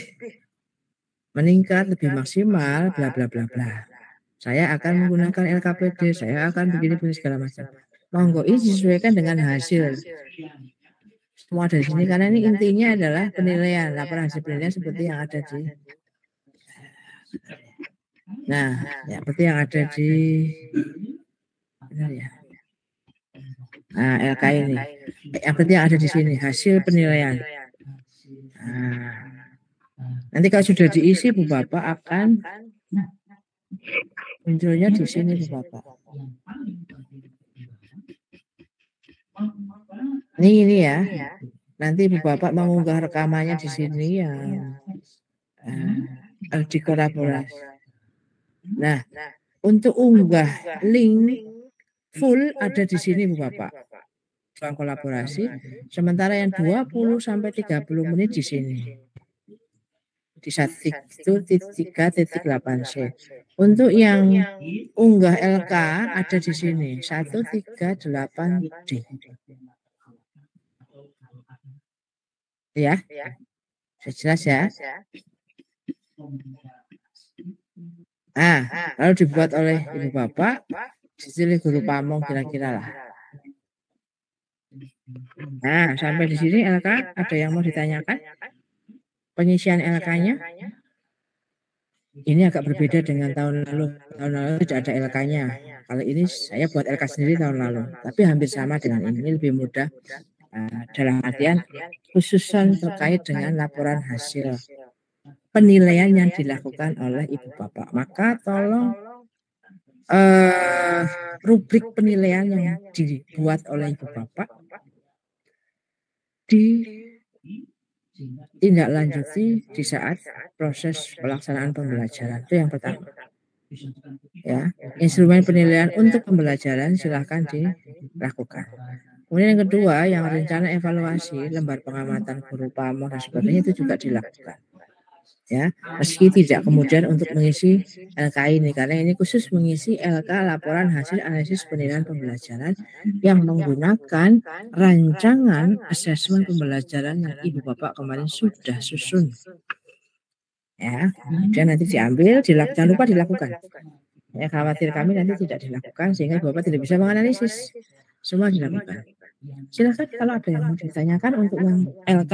meningkat, lebih maksimal, bla bla bla bla. Saya akan menggunakan LKPD, saya akan begini segala macam. Monggo ini disesuaikan dengan hasil. Semua dari sini karena ini intinya adalah penilaian, laporan hasil penilaian seperti yang ada di. Nah, ya, seperti yang ada di. Benar ya. Nah, LK ini. Seperti yang ada di sini, hasil penilaian. Nah, nanti kalau sudah diisi, Bu Bapak akan munculnya di sini, Bu Bapak. Ini ya. Nanti Bu Bapak mengunggah rekamannya di sini yang di kolaborasi. Nah, untuk unggah link full ada di sini Bu Bapak. Ruang kolaborasi. Sementara yang 20 sampai 30 menit di sini. Di 1.3.8C. Untuk yang unggah LK ada di sini 138D. Ya, sudah jelas ya. Nah, lalu dibuat oleh ibu bapak, dipilih guru pamong kira-kira lah. Nah, sampai di sini LK ada yang mau ditanyakan? Pengisian LK-nya? Ini agak berbeda dengan tahun lalu. Tahun lalu tidak ada LK-nya. Kalau ini saya buat LK sendiri tahun lalu, tapi hampir sama dengan ini, lebih mudah. Dalam artian khususan terkait dengan laporan hasil penilaian yang dilakukan oleh ibu bapak. Maka tolong rubrik penilaian yang dibuat oleh ibu bapak ditindaklanjuti di saat proses pelaksanaan pembelajaran. Itu yang pertama. Ya, instrumen penilaian untuk pembelajaran silahkan dilakukan. Kemudian yang kedua, yang rencana evaluasi, lembar pengamatan guru pamor dan sebagainya itu juga dilakukan. Ya, meski tidak kemudian untuk mengisi LK ini, karena ini khusus mengisi LK laporan hasil analisis penilaian pembelajaran yang menggunakan rancangan asesmen pembelajaran yang Ibu Bapak kemarin sudah susun. Ya, kemudian nanti diambil, jangan lupa dilakukan. Ya, khawatir kami nanti tidak dilakukan sehingga Bapak tidak bisa menganalisis. Semua dilakukan. Silakan kalau ada yang mau ditanyakan untuk yang LK.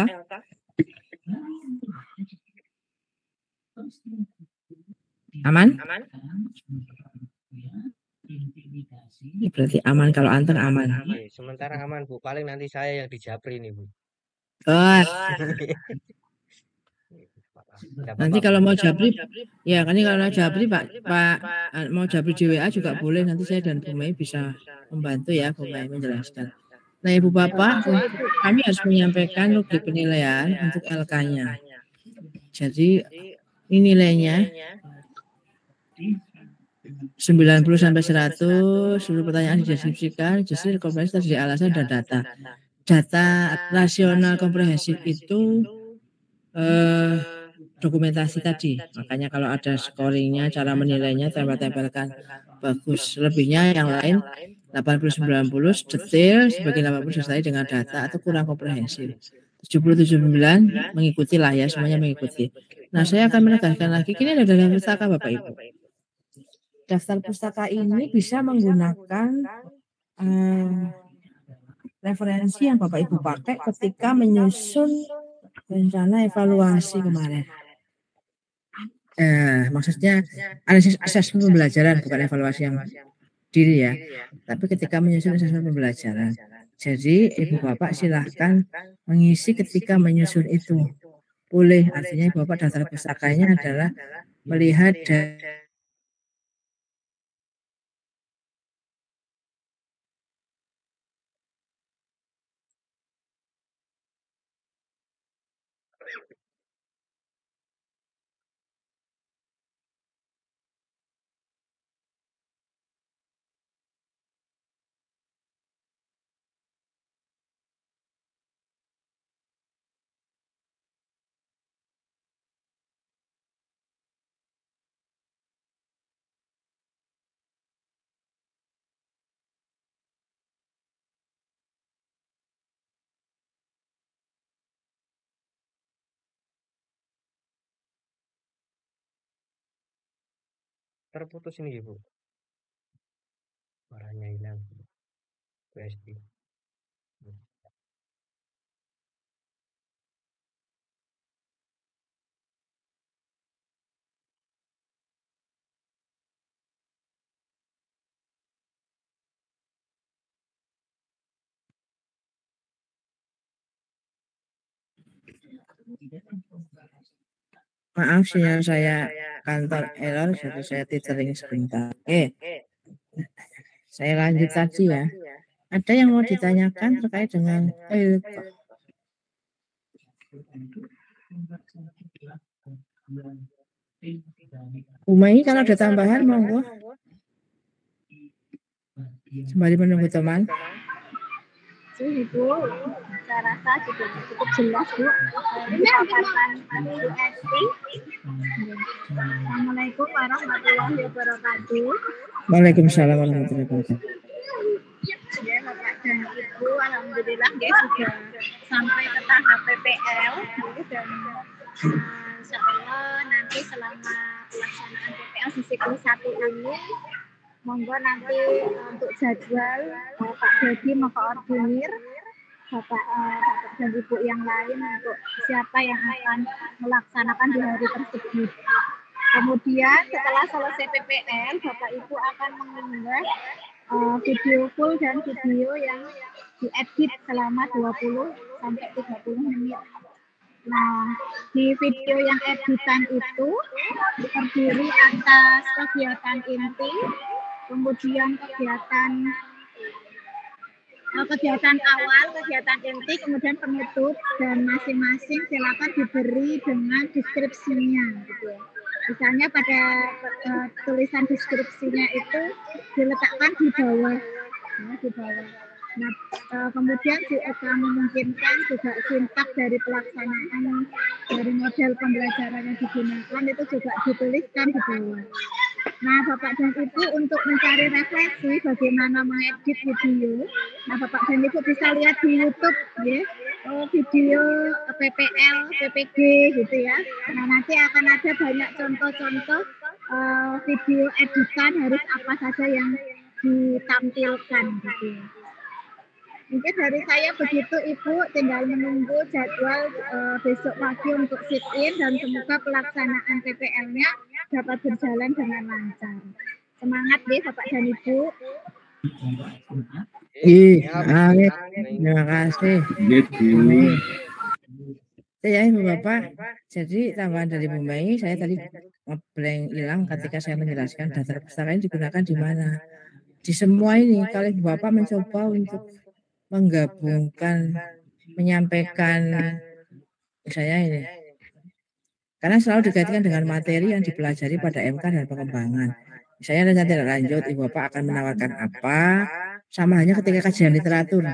Aman? Ini berarti aman kalau anteng aman. Oke, sementara aman Bu, paling nanti saya yang dijabri nih Bu. Nanti kalau mau jabri, ya kan kalau mau jabri Pak mau jabri di WA juga boleh. Nanti saya dan Bu Mei bisa membantu ya, Bu Mei menjelaskan. Nah Ibu Bapak, kami harus menyampaikan logi penilaian untuk LK-nya. Jadi ini nilainya 90 sampai 100, seluruh pertanyaan dideskripsikan, justru komprehensif terdiri alasan dan data. Data rasional komprehensif itu dokumentasi tadi, makanya kalau ada scoringnya, cara menilainya, tempel-tempelkan bagus. Lebihnya yang lain 80-90 detail, sebagian 80 disertai dengan data atau kurang komprehensif. 70-79 mengikuti lah ya, semuanya mengikuti. Nah saya akan menegaskan lagi, ini ada daftar pustaka Bapak Ibu. Daftar pustaka ini bisa menggunakan referensi yang Bapak Ibu pakai ketika menyusun rencana evaluasi kemarin. Maksudnya analisis asesmen pembelajaran, bukan evaluasi yang diri ya, tapi ketika menyusun asesmen pembelajaran. Jadi Ibu Bapak silahkan mengisi ketika menyusun itu. Boleh, artinya Ibu Bapak daftar pustakanya adalah melihat Terputus ini Ibu. Suaranya hilang. USB. Maaf, sinyal saya kantor error, jadi saya tethering sebentar. Saya lanjut tadi ya. Ada yang mau ditanyakan terkait dengan Umai kalau ada tambahan monggo. Sembari menunggu teman. Ibu, saya rasa juga cukup jelas Bu. Paparan UST. Assalamualaikum warahmatullahi wabarakatuh. Waalaikumsalam warahmatullahi wabarakatuh. Ya Bapak dan Ibu, alhamdulillah sudah sampai ke tahap PPL dan insya Allah nanti selama pelaksanaan PPL di siklus 1 ini monggo nanti untuk jadwal Pak Dedi mengkoordinir Bapak dan Ibu yang lain untuk siapa yang akan melaksanakan di hari tersebut. Kemudian setelah selesai PPL, Bapak Ibu akan mengunggah video full dan video yang diedit selama 20 sampai 30 menit. Nah, di video yang editan itu terdiri atas kegiatan inti, kemudian kegiatan awal, kegiatan inti, kemudian penutup, dan masing-masing silakan diberi dengan deskripsinya gitu ya. Misalnya pada tulisan deskripsinya itu diletakkan di bawah, ya, di bawah. Nah, kemudian jika memungkinkan juga sintak dari pelaksanaan dari model pembelajaran yang digunakan itu juga dituliskan di bawah. Nah, Bapak dan Ibu untuk mencari refleksi bagaimana mengedit video, nah Bapak dan Ibu bisa lihat di YouTube, ya, video PPL, PPG gitu ya. Nah, nanti akan ada banyak contoh-contoh video editan harus apa saja yang ditampilkan gitu. Mungkin dari saya begitu Ibu, tinggal menunggu jadwal besok pagi untuk sit-in dan semoga pelaksanaan PPL-nya dapat berjalan dengan lancar. Semangat deh Bapak dan Ibu. Amin. Terima kasih. Ya Ibu Bapak, jadi tambahan dari Bu Mei, saya tadi blank hilang ketika saya menjelaskan daftar pustaka ini digunakan di mana. Di semua ini, kalau Ibu Bapak mencoba untuk menggabungkan, menyampaikan saya ini, karena selalu dikaitkan dengan materi yang dipelajari pada MK dan pengembangan. Misalnya nanti tidak lanjut, Ibu Bapak akan menawarkan apa, sama hanya ketika kajian literatur.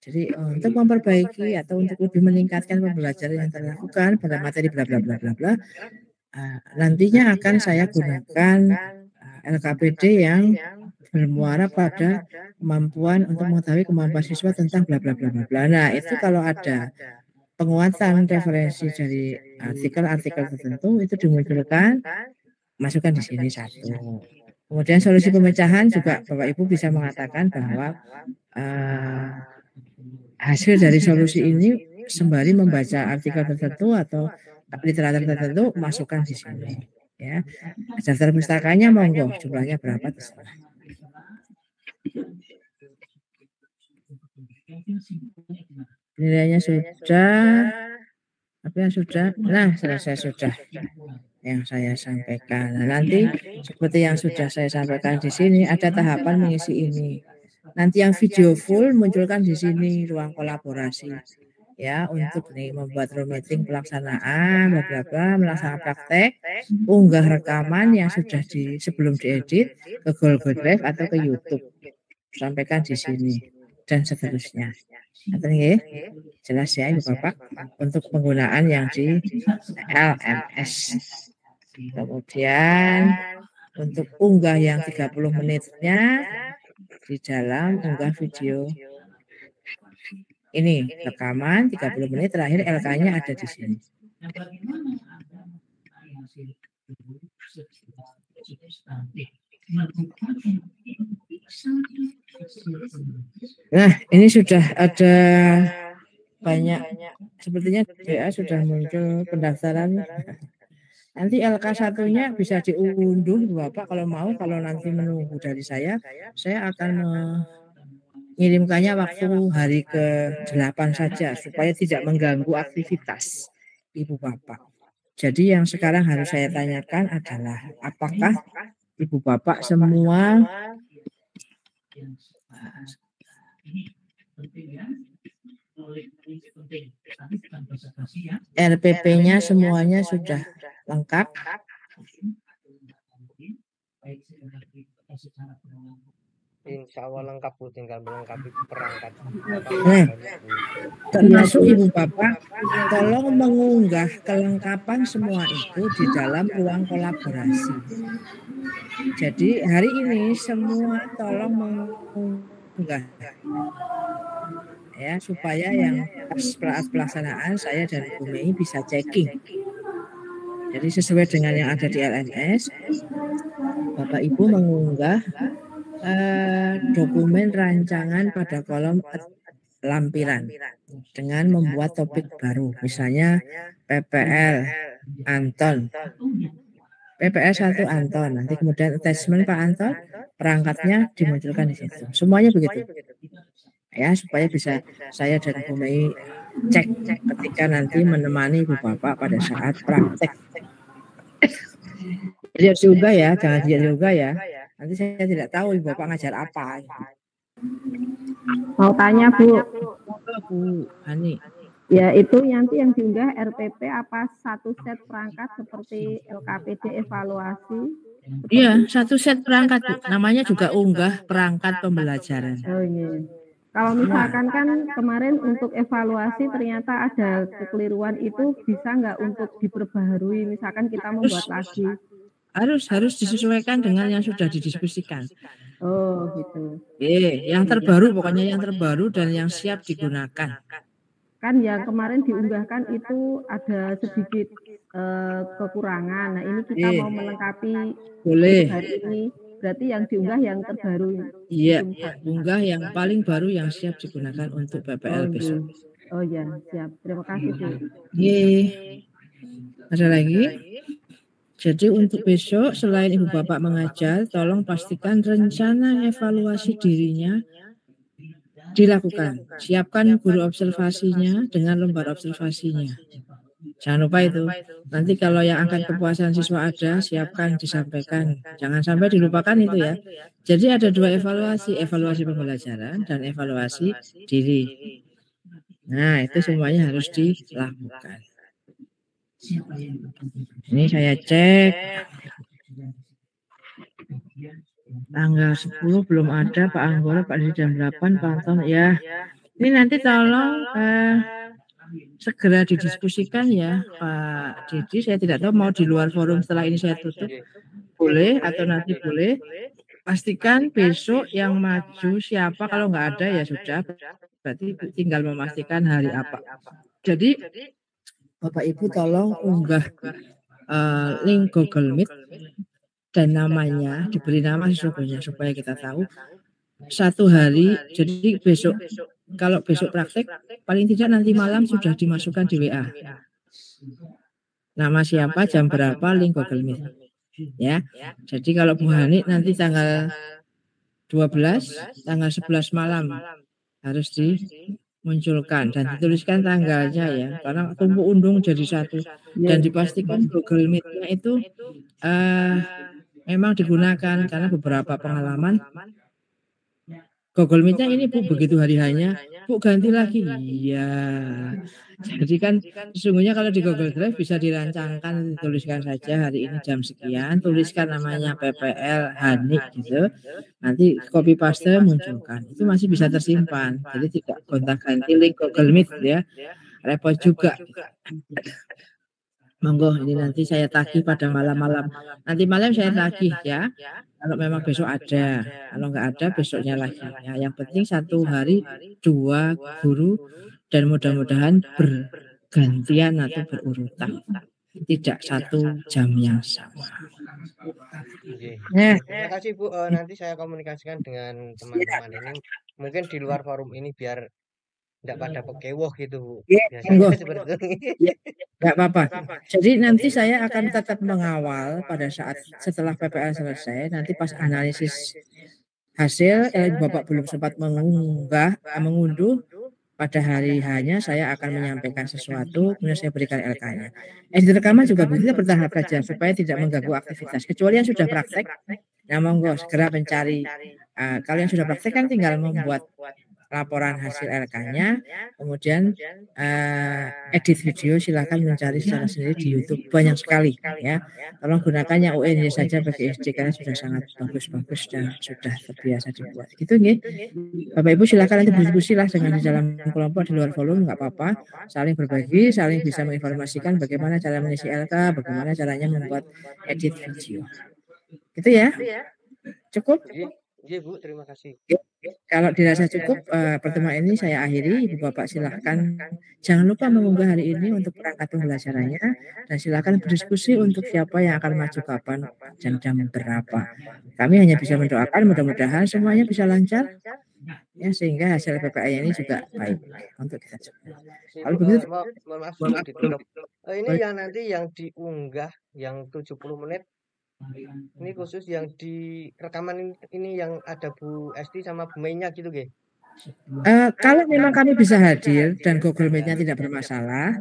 Jadi untuk memperbaiki atau untuk lebih meningkatkan pembelajaran yang terlakukan pada materi bla bla bla bla bla, nantinya akan saya gunakan LKPD yang bermuara pada kemampuan untuk mengetahui kemampuan siswa tentang bla bla bla bla bla. Nah, itu kalau ada penguatan referensi dari artikel-artikel tertentu itu dimunculkan, masukkan di sini satu. Kemudian solusi pemecahan juga Bapak Ibu bisa mengatakan bahwa hasil dari solusi ini sembari membaca artikel tertentu atau literatur tertentu masukkan di sini. Ya, daftar pustakanya monggo jumlahnya berapa terserah. Nilainya sudah, apa yang sudah? Nah, selesai sudah yang saya sampaikan. Nah, nanti seperti yang sudah saya sampaikan di sini ada tahapan mengisi ini. Nanti yang video full munculkan di sini ruang kolaborasi. Ya, untuk nih membuat room meeting pelaksanaan, bla bla bla, melaksanakan praktek, unggah rekaman yang sudah sebelum diedit ke Google Drive atau ke YouTube. Sampaikan di sini dan seterusnya. Nanti jelas ya Ibu Bapak untuk penggunaan yang di LMS. Kemudian untuk unggah yang 30 menitnya di dalam unggah video ini rekaman 30 menit terakhir LK-nya ada di sini. Nah, ini sudah ada banyak, sepertinya WA sudah muncul pendaftaran. Nanti LK1-nya bisa diunduh Bapak kalau mau, kalau nanti menunggu dari saya akan mengirimkannya waktu hari ke-8 saja supaya tidak mengganggu aktivitas Ibu Bapak. Jadi yang sekarang harus saya tanyakan adalah apakah Ibu Bapak semua RPP-nya semuanya sudah lengkap? Insya Allah lengkap Bu, tinggal melengkapi perangkat. Termasuk Ibu Bapak, tolong mengunggah kelengkapan semua itu di dalam ruang kolaborasi. Jadi hari ini semua tolong mengunggah ya supaya yang pelaksanaan saya dan Bu Mei bisa checking. Jadi sesuai dengan yang ada di LMS, Bapak Ibu mengunggah dokumen rancangan pada kolom lampiran dengan membuat topik baru, misalnya PPL Anton, PPL 1 Anton, nanti kemudian attachment Pak Anton, perangkatnya dimunculkan di situ. Semuanya begitu. Ya, supaya bisa saya dan Bu Mei cek ketika nanti menemani Ibu Bapak pada saat praktek. Jadi harus diunggah ya, jangan diunggah ya. Nanti saya tidak tahu Ibu Bapak ngajar apa. Mau tanya Bu. Bu Hani. Ya, itu nanti yang diunggah RPP apa satu set perangkat seperti LKPD evaluasi? Iya, satu set perangkat, Bu. Namanya juga unggah perangkat pembelajaran. Oh iya. Kalau misalkan kan kemarin untuk evaluasi ternyata ada kekeliruan, itu bisa nggak untuk diperbaharui? Misalkan kita membuat lagi. Harus disesuaikan dengan yang sudah didiskusikan. Oh gitu. Yang terbaru, pokoknya yang terbaru dan yang siap digunakan. Kan yang kemarin diunggahkan itu ada sedikit kekurangan. Nah ini kita mau melengkapi boleh hari ini. Berarti yang diunggah yang terbaru. Iya, unggah yang paling baru yang siap digunakan untuk PPL besok. Oh ya, siap. Terima kasih, Bu. Ada lagi? Jadi untuk besok selain Ibu Bapak mengajar, tolong pastikan rencana evaluasi dirinya dilakukan. Siapkan guru observasinya dengan lembar observasinya. Jangan lupa itu. Nanti kalau yang angkat kepuasan siswa ada, siapkan, disampaikan. Jangan sampai dilupakan itu ya. Jadi ada dua evaluasi pembelajaran dan evaluasi diri. Nah, itu semuanya harus dilakukan. Ini saya cek. Tanggal 10 belum ada Pak Anggoro, Pak Didi jam 8, Pak Anton. Ya, ini nanti tolong segera didiskusikan ya Pak Didi. Saya tidak tahu mau di luar forum setelah ini saya tutup. Boleh atau nanti boleh. Pastikan besok yang maju siapa, kalau nggak ada ya sudah. Berarti tinggal memastikan hari apa. Jadi Bapak Ibu tolong unggah link Google Meet dan namanya, diberi nama sesungguhnya supaya kita tahu satu hari. Jadi besok, kalau besok praktek paling tidak nanti malam sudah dimasukkan di WA. Nama siapa, jam berapa, link Google Meet. Ya. Jadi kalau Bu Hani nanti tanggal 12, tanggal 11 malam harus dimunculkan dan dituliskan tanggalnya ya, karena tumpuk undung jadi satu dan dipastikan Google Meet-nya itu memang digunakan, karena beberapa pengalaman Google Meet-nya ini Bu begitu hari hanya Bu ganti lagi. Iya. Jadi kan sesungguhnya kalau di Google Drive bisa dirancangkan, dituliskan saja hari ini jam sekian, tuliskan namanya PPL Hani gitu. Nanti copy paste munculkan. Itu masih bisa tersimpan. Jadi tidak gonta-ganti link Google Meet ya. Repot juga. Monggo, ini nanti saya tagih pada malam-malam. Nanti malam saya tagih ya. Kalau memang besok ada, kalau nggak ada besoknya lagi. Ya, yang penting satu hari 2 guru dan mudah-mudahan bergantian atau berurutan. Tidak satu jam yang sama. Terima kasih Bu. Nanti saya komunikasikan dengan teman-teman ini. Mungkin di luar forum ini biar tidak pada pekewoh gitu Bu. Biasanya seperti itu. Nggak apa-apa. Jadi nanti saya akan tetap mengawal pada saat setelah PPL selesai. Nanti pas analisis hasil, Bapak belum sempat mengunduh. Pada hari hanya saya akan menyampaikan sesuatu, kemudian saya berikan LK-nya. Di rekaman juga kita bertahap saja supaya tidak mengganggu aktivitas. Kecuali yang sudah praktek, nah monggo segera mencari. Kalau yang sudah praktek kan tinggal membuat laporan hasil LK-nya, kemudian edit video, silakan mencari secara sendiri di YouTube, banyak sekali ya. Tolong gunakan yang UNY saja bagi SD karena sudah sangat bagus-bagus dan sudah terbiasa dibuat. Gitu nggih. Bapak Ibu silakan nanti berdiskusi lah dengan di dalam kelompok, di luar forum nggak apa-apa, saling berbagi, saling bisa menginformasikan bagaimana cara mengisi LK, bagaimana caranya membuat edit video. Gitu ya. Cukup? Iya Bu, terima kasih. Kalau dirasa cukup, pertemuan ini saya akhiri. Ibu Bapak silahkan jangan lupa mengunggah hari ini untuk perangkat pembelajarannya dan silakan berdiskusi untuk siapa yang akan maju kapan dan jam berapa. Kami hanya bisa mendoakan mudah-mudahan semuanya bisa lancar ya, sehingga hasil PPL ini juga baik untuk kita semua. Kalau begitu maaf ditutup. Ini yang nanti yang diunggah yang 70 menit. Ini khusus yang di rekaman ini yang ada Bu Esti sama Bu Meinya gitu, Ge. Kalau memang kami bisa hadir dan Google Meet-nya tidak bermasalah,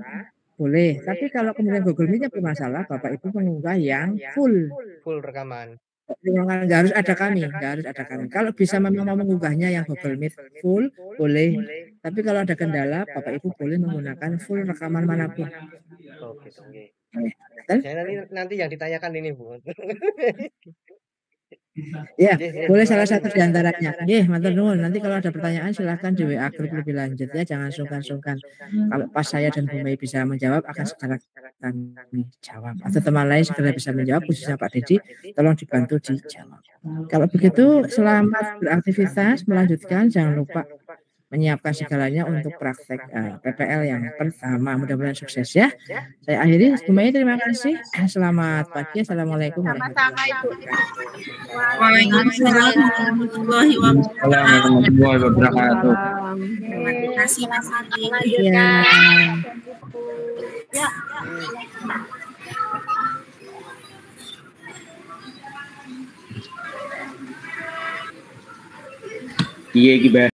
boleh. Tapi kalau kemudian Google Meet-nya bermasalah, Bapak Ibu mengunggah yang full rekaman. nggak harus ada kami, nggak harus ada kami. Kalau bisa memang mau mengunggahnya yang Google Meet full, boleh. Tapi kalau ada kendala, Bapak Ibu boleh menggunakan full rekaman manapun. Oh gitu, nanti yang ditanyakan ini Bu. Ya, boleh salah satu di antaranya. Matur nuwun. Nanti kalau ada pertanyaan silahkan di WA grup lebih lanjut ya, jangan sungkan-sungkan. Kalau pas saya dan Bu Mei bisa menjawab, akan segera kami jawab. Atau teman lain segera bisa menjawab, khususnya Pak Dedi, tolong dibantu dijawab. Kalau begitu, selamat beraktivitas, melanjutkan, jangan lupa menyiapkan segalanya untuk praktek PPL yang pertama. Mudah-mudahan sukses ya. Saya akhiri. Bu Mei, terima kasih. Selamat pagi. Assalamualaikum warahmatullahi wabarakatuh. Waalaikumsalam warahmatullahi wabarakatuh. Terima kasih Mas Adi. Ya. Iya, gimana?